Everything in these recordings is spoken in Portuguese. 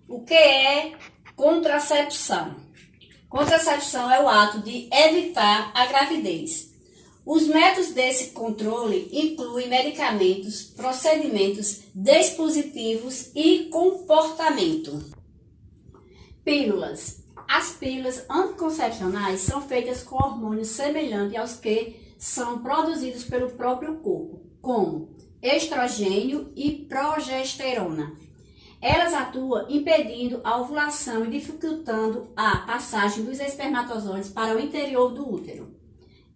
O que é contracepção? Contracepção é o ato de evitar a gravidez. Os métodos desse controle incluem medicamentos, procedimentos, dispositivos e comportamento. Pílulas. As pílulas anticoncepcionais são feitas com hormônios semelhantes aos que são produzidos pelo próprio corpo, como estrogênio e progesterona. Elas atuam impedindo a ovulação e dificultando a passagem dos espermatozoides para o interior do útero.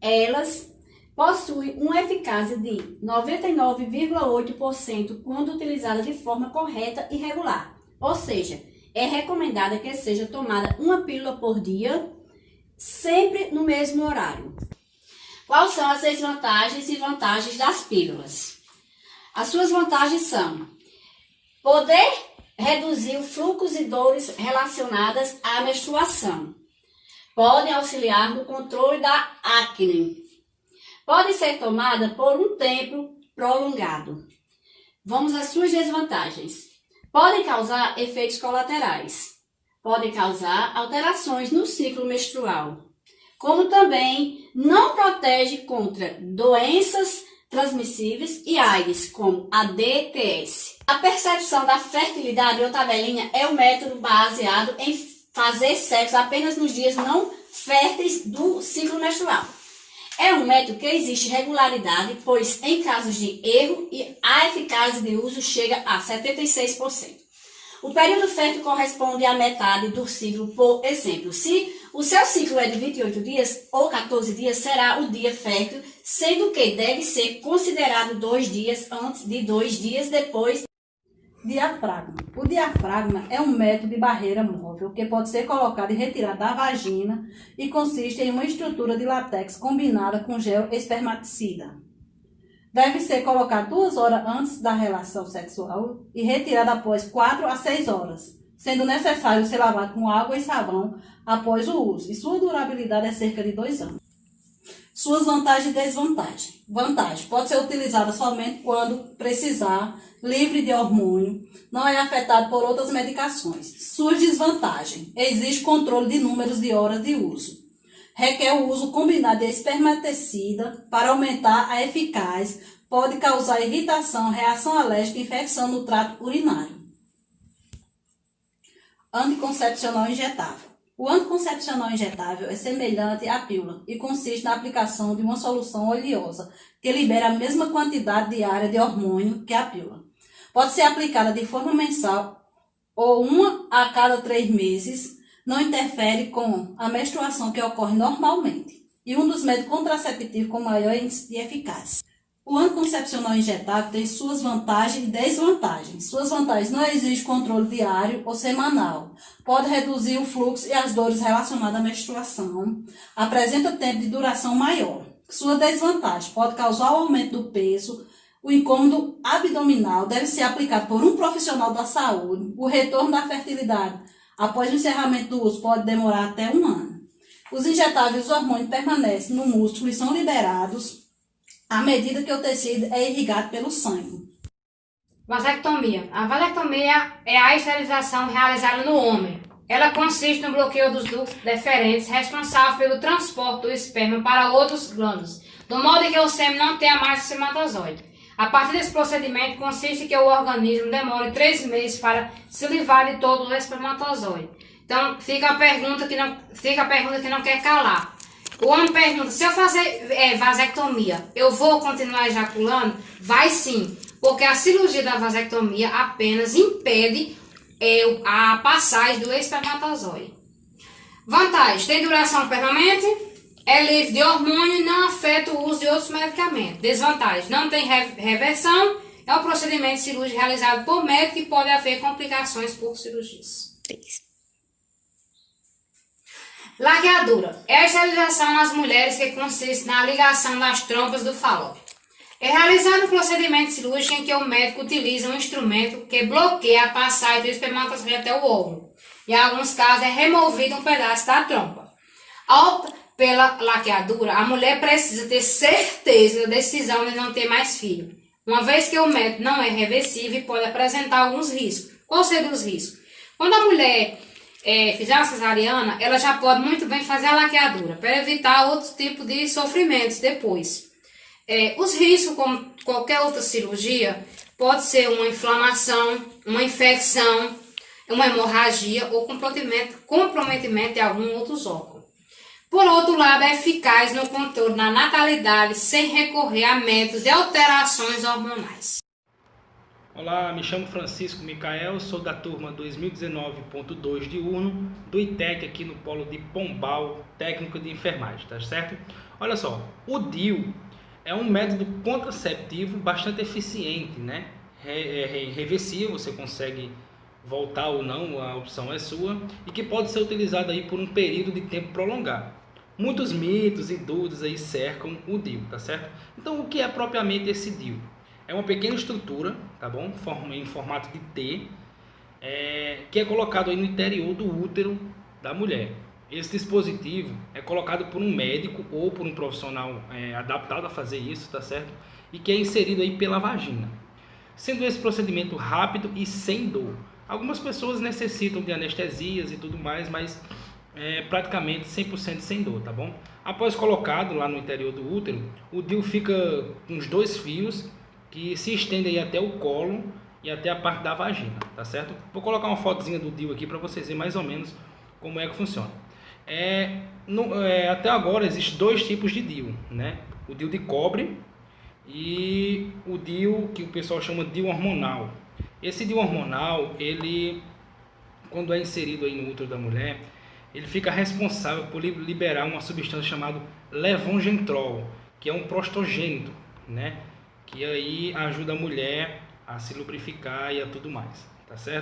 Elas possuem uma eficácia de 99,8% quando utilizadas de forma correta e regular, ou seja, é recomendada que seja tomada uma pílula por dia, sempre no mesmo horário. Quais são as desvantagens e vantagens das pílulas? As suas vantagens são poder reduzir o fluxo e dores relacionadas à menstruação. Podem auxiliar no controle da acne. Pode ser tomada por um tempo prolongado. Vamos às suas desvantagens. Podem causar efeitos colaterais. Podem causar alterações no ciclo menstrual. Como também não protege contra doenças transmissíveis e AIDS, como a DTS. A percepção da fertilidade ou tabelinha é um método baseado em fazer sexo apenas nos dias não férteis do ciclo menstrual. É um método que existe regularidade, pois em casos de erro a eficácia de uso chega a 76%. O período fértil corresponde à metade do ciclo, por exemplo, se o seu ciclo é de 28 dias ou 14 dias, será o dia fértil, sendo que deve ser considerado 2 dias antes de 2 dias depois. Diafragma. O diafragma é um método de barreira móvel que pode ser colocado e retirado da vagina e consiste em uma estrutura de látex combinada com gel espermaticida. Deve ser colocado 2 horas antes da relação sexual e retirado após 4 a 6 horas, sendo necessário ser lavado com água e sabão após o uso, e sua durabilidade é cerca de 2 anos. Suas vantagens e desvantagens. Vantagem: pode ser utilizada somente quando precisar, livre de hormônio, não é afetado por outras medicações. Suas desvantagens: existe controle de números de horas de uso. Requer o uso combinado de espermaticida para aumentar a eficácia, pode causar irritação, reação alérgica e infecção no trato urinário. Anticoncepcional injetável. O anticoncepcional injetável é semelhante à pílula e consiste na aplicação de uma solução oleosa que libera a mesma quantidade diária de hormônio que a pílula. Pode ser aplicada de forma mensal ou 1 a cada 3 meses, não interfere com a menstruação que ocorre normalmente e um dos métodos contraceptivos com maior índice de eficácia. O anticoncepcional injetável tem suas vantagens e desvantagens. Suas vantagens: não exige controle diário ou semanal. Pode reduzir o fluxo e as dores relacionadas à menstruação. Apresenta tempo de duração maior. Sua desvantagem: pode causar o aumento do peso. O incômodo abdominal deve ser aplicado por um profissional da saúde. O retorno da fertilidade após o encerramento do uso pode demorar até 1 ano. Os injetáveis, os hormônios permanecem no músculo e são liberados à medida que o tecido é irrigado pelo sangue. Vasectomia. A vasectomia é a esterilização realizada no homem. Ela consiste no bloqueio dos ductos deferentes responsável pelo transporte do esperma para outros glândulos, do modo que o sêmen não tenha mais espermatozoide. A partir desse procedimento, consiste que o organismo demore 3 meses para se livrar de todo o espermatozoide. Então, fica a pergunta que não quer calar. O homem pergunta: se eu fazer vasectomia, eu vou continuar ejaculando? Vai sim, porque a cirurgia da vasectomia apenas impede a passagem do espermatozoide. Vantagem: tem duração permanente, é livre de hormônio e não afeta o uso de outros medicamentos. Desvantagem: não tem reversão, é um procedimento cirúrgico realizado por médico e pode haver complicações por cirurgias. Laqueadura é a esterilização nas mulheres que consiste na ligação das trompas do falópio. É realizado um procedimento cirúrgico em que o médico utiliza um instrumento que bloqueia a passagem do espermatozoide até o óvulo. Em alguns casos é removido um pedaço da trompa. Ao optar pela laqueadura, a mulher precisa ter certeza da decisão de não ter mais filho, uma vez que o método não é reversível e pode apresentar alguns riscos. Quais seriam os riscos? Quando a mulher fizer uma cesariana, ela já pode muito bem fazer a laqueadura, para evitar outro tipo de sofrimentos depois. Os riscos, como qualquer outra cirurgia, pode ser uma inflamação, uma infecção, uma hemorragia ou comprometimento de algum outros órgãos. Por outro lado, é eficaz no controle da natalidade sem recorrer a métodos de alterações hormonais. Olá, me chamo Francisco Micael, sou da turma 2019.2 de UNO, do ITEC aqui no polo de Pombal, técnico de enfermagem, tá certo? Olha só, o DIU é um método contraceptivo bastante eficiente, né? É reversível, você consegue voltar ou não, a opção é sua, e que pode ser utilizado aí por um período de tempo prolongado. Muitos mitos e dúvidas aí cercam o DIU, tá certo? Então, o que é propriamente esse DIU? É uma pequena estrutura, tá bom? Em formato de T, que é colocado aí no interior do útero da mulher. Esse dispositivo é colocado por um médico ou por um profissional adaptado a fazer isso, tá certo? E que é inserido aí pela vagina. Sendo esse procedimento rápido e sem dor. Algumas pessoas necessitam de anestesias e tudo mais, mas praticamente 100% sem dor, tá bom? Após colocado lá no interior do útero, o DIU fica com os 2 fios que se estendem aí até o colo e até a parte da vagina, tá certo? Vou colocar uma fotozinha do DIU aqui para vocês verem mais ou menos como é que funciona. Até agora existem 2 tipos de DIU, né? O DIU de cobre e o DIU que o pessoal chama de DIU hormonal. Esse DIU hormonal, ele, quando é inserido aí no útero da mulher, ele fica responsável por liberar uma substância chamada levongentrol, que é um prostogênito, né? Que aí ajuda a mulher a se lubrificar e a tudo mais, tá certo?